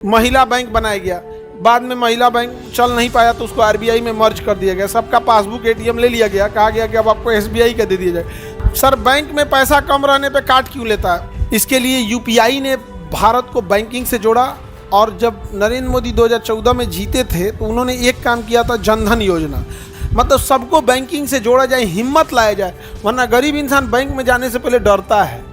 महिला बैंक बनाया गया, बाद में महिला बैंक चल नहीं पाया तो उसको आरबीआई में मर्ज कर दिया गया। सबका पासबुक एटीएम ले लिया गया, कहा गया कि अब आपको एसबीआई का दे दिया जाए। सर बैंक में पैसा कम रहने पे काट क्यों लेता है? इसके लिए यूपीआई ने भारत को बैंकिंग से जोड़ा। और जब नरेंद्र मोदी 2014 में जीते थे तो उन्होंने एक काम किया था, जनधन योजना। मतलब सबको बैंकिंग से जोड़ा जाए, हिम्मत लाया जाए, वरना गरीब इंसान बैंक में जाने से पहले डरता है।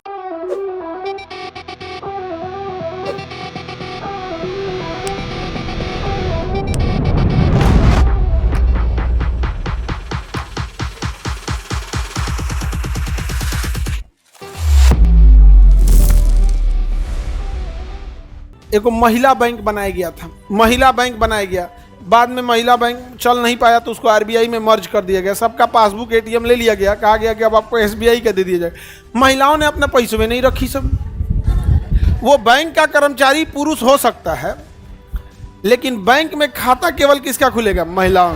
एक महिला बैंक बनाया गया था, महिला बैंक बनाया गया, बाद में महिला बैंक चल नहीं पाया तो उसको आरबीआई में मर्ज कर दिया गया। सबका पासबुक एटीएम ले लिया गया, कहा गया कि अब आपको एसबीआई का दे दिया जाए। महिलाओं ने अपने पैसों में नहीं रखी। सब वो बैंक का कर्मचारी पुरुष हो सकता है, लेकिन बैंक में खाता केवल किसका खुलेगा? महिलाओं।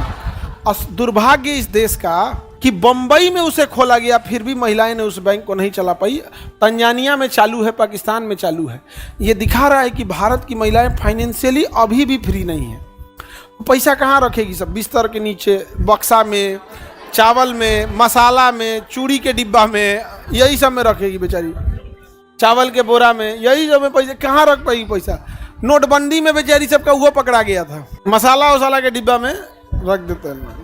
दुर्भाग्य इस देश का कि बंबई में उसे खोला गया, फिर भी महिलाएं ने उस बैंक को नहीं चला पाई। तंजानिया में चालू है, पाकिस्तान में चालू है। ये दिखा रहा है कि भारत की महिलाएं फाइनेंशियली अभी भी फ्री नहीं है। पैसा कहाँ रखेगी? सब बिस्तर के नीचे, बक्सा में, चावल में, मसाला में, चूड़ी के डिब्बा में, यही सब में रखेगी बेचारी। चावल के बोरा में, यही सब में पैसा कहाँ रख पाएगी? पैसा नोटबंदी में बेचारी सबका वो पकड़ा गया था, मसाला वसाला के डिब्बा में रख देते हैं।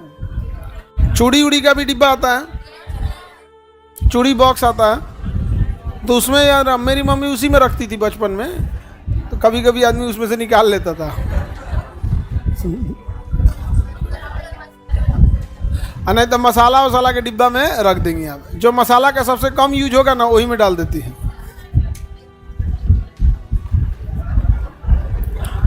चूड़ी उड़ी का भी डिब्बा आता है, चूड़ी बॉक्स आता है, तो उसमें यार मेरी मम्मी उसी में रखती थी बचपन में, तो कभी कभी आदमी उसमें से निकाल लेता था। नहीं तो मसाला वसाला के डिब्बा में रख देंगे आप। जो मसाला का सबसे कम यूज होगा ना, वही में डाल देती है।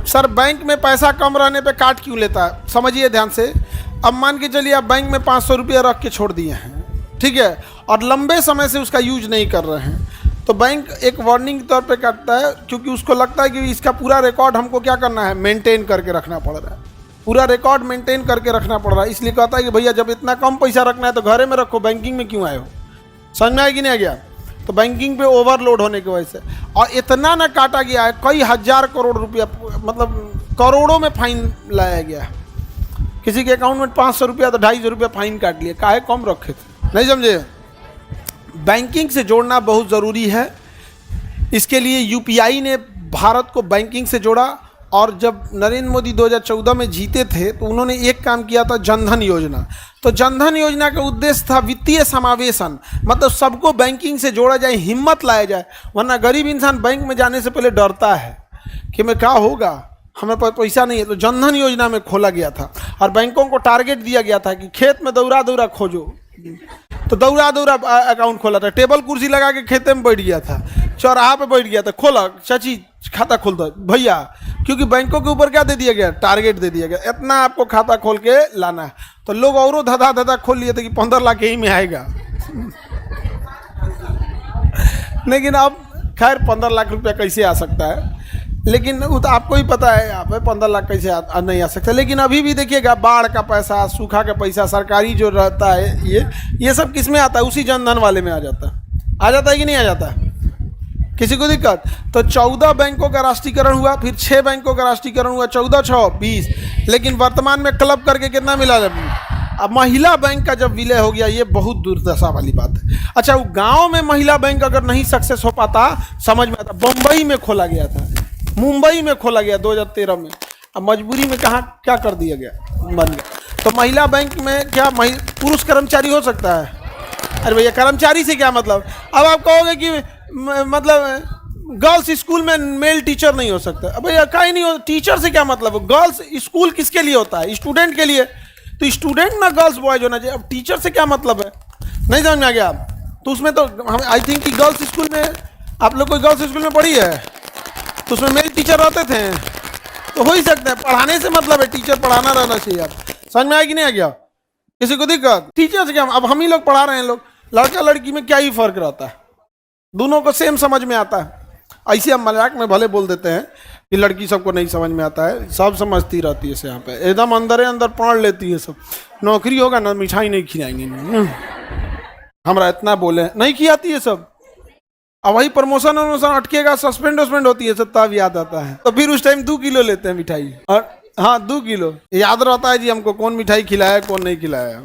सर बैंक में पैसा कम रहने पे काट क्यों लेता है? समझिए ध्यान से। अब मान के चलिए आप बैंक में 500 रुपया रख के छोड़ दिए हैं, ठीक है, और लंबे समय से उसका यूज नहीं कर रहे हैं, तो बैंक एक वार्निंग के तौर पे काटता है, क्योंकि उसको लगता है कि इसका पूरा रिकॉर्ड हमको क्या करना है? मेंटेन करके रखना पड़ रहा है। पूरा रिकॉर्ड मेंटेन करके रखना पड़ रहा है। इसलिए कहता है कि भैया जब इतना कम पैसा रखना है तो घरे में रखो, बैंकिंग में क्यों आए हो? समझ में आया कि नहीं आ गया? तो बैंकिंग पे ओवरलोड होने की वजह से और इतना ना काटा गया है, कई हजार करोड़ रुपया, मतलब करोड़ों में फाइन लाया गया है। किसी के अकाउंट में 500 रुपया तो 250 रुपया फाइन काट लिया, काहे कम रखे थे? नहीं समझे? बैंकिंग से जोड़ना बहुत ज़रूरी है। इसके लिए यूपीआई ने भारत को बैंकिंग से जोड़ा। और जब नरेंद्र मोदी 2014 में जीते थे तो उन्होंने एक काम किया था, जनधन योजना। तो जनधन योजना का उद्देश्य था वित्तीय समावेशन, मतलब सबको बैंकिंग से जोड़ा जाए, हिम्मत लाया जाए, वरना गरीब इंसान बैंक में जाने से पहले डरता है कि मैं क्या होगा, हमें पैसा नहीं है। तो जनधन योजना में खोला गया था और बैंकों को टारगेट दिया गया था कि खेत में दौरा दौरा खोजो, तो दौरा दौरा अकाउंट खोला था। टेबल कुर्सी लगा के खेते में बैठ गया था, चौराहा पे बैठ गया था, खोला, चाची खाता खोल दो भैया, क्योंकि बैंकों के ऊपर क्या दे दिया गया? टारगेट दे दिया गया, इतना आपको खाता खोल के लाना है। तो लोग और धधा धधा खोल लिए थे कि 15 लाख यही में आएगा। लेकिन अब खैर 15 लाख रुपया कैसे आ सकता है? लेकिन वो तो आपको ही पता है, यहाँ पे 15 लाख कैसे नहीं आ सकता। लेकिन अभी भी देखिएगा, बाढ़ का पैसा, सूखा का पैसा, सरकारी जो रहता है, ये सब किस में आता है? उसी जनधन वाले में आ जाता है कि नहीं आ जाता? किसी को दिक्कत? तो 14 बैंकों का राष्ट्रीयकरण हुआ, फिर 6 बैंकों का राष्ट्रीयकरण हुआ, 14, 6, 20। लेकिन वर्तमान में क्लब करके कितना मिला? अब महिला बैंक का जब विलय हो गया, ये बहुत दुर्दशा वाली बात है। अच्छा, वो गाँव में महिला बैंक अगर नहीं सक्सेस हो पाता, समझ में आता, बम्बई में खोला गया था, मुंबई में खोला गया 2013 में। अब मजबूरी में कहाँ क्या कर दिया गया, बन गया। तो महिला बैंक में क्या पुरुष कर्मचारी हो सकता है? अरे भैया, कर्मचारी से क्या मतलब? अब आप कहोगे कि मतलब गर्ल्स स्कूल में मेल टीचर नहीं हो सकता। अब भैया कहीं नहीं हो, टीचर से क्या मतलब? गर्ल्स स्कूल किसके लिए होता है? स्टूडेंट के लिए। तो स्टूडेंट ना गर्ल्स बॉयज होना चाहिए। अब टीचर से क्या मतलब है? नहीं समझ में आ गया आप? तो उसमें तो हम आई थिंक कि गर्ल्स स्कूल में, आप लोग कोई गर्ल्स स्कूल में पढ़ी है तो उसमें मेल टीचर रहते थे, तो हो ही सकता है। पढ़ाने से मतलब है, टीचर पढ़ाना रहना चाहिए। आप समझ में आया कि नहीं आ गया? किसी को दिक्कत? टीचर से क्या? अब हम ही लोग पढ़ा रहे हैं, लोग लड़का लड़की में क्या ही फर्क रहता है? दोनों को सेम समझ में आता है। ऐसे हम मजाक में भले बोल देते हैं कि लड़की सबको नहीं समझ में आता है, सब समझती रहती है। यहाँ पे एकदम अंदर अंदर पढ़ लेती है सब। नौकरी होगा ना, मिठाई नहीं खिलाएंगे, हमारा इतना बोले नहीं खिलाती है सब। अब वही प्रमोशन वमोशन अटकेगा, सस्पेंड वस्पेंड होती है, सब तब याद आता है। तो फिर उस टाइम 2 किलो लेते हैं मिठाई, और हाँ 2 किलो याद रहता है जी हमको कौन मिठाई खिलाया कौन नहीं खिलाया।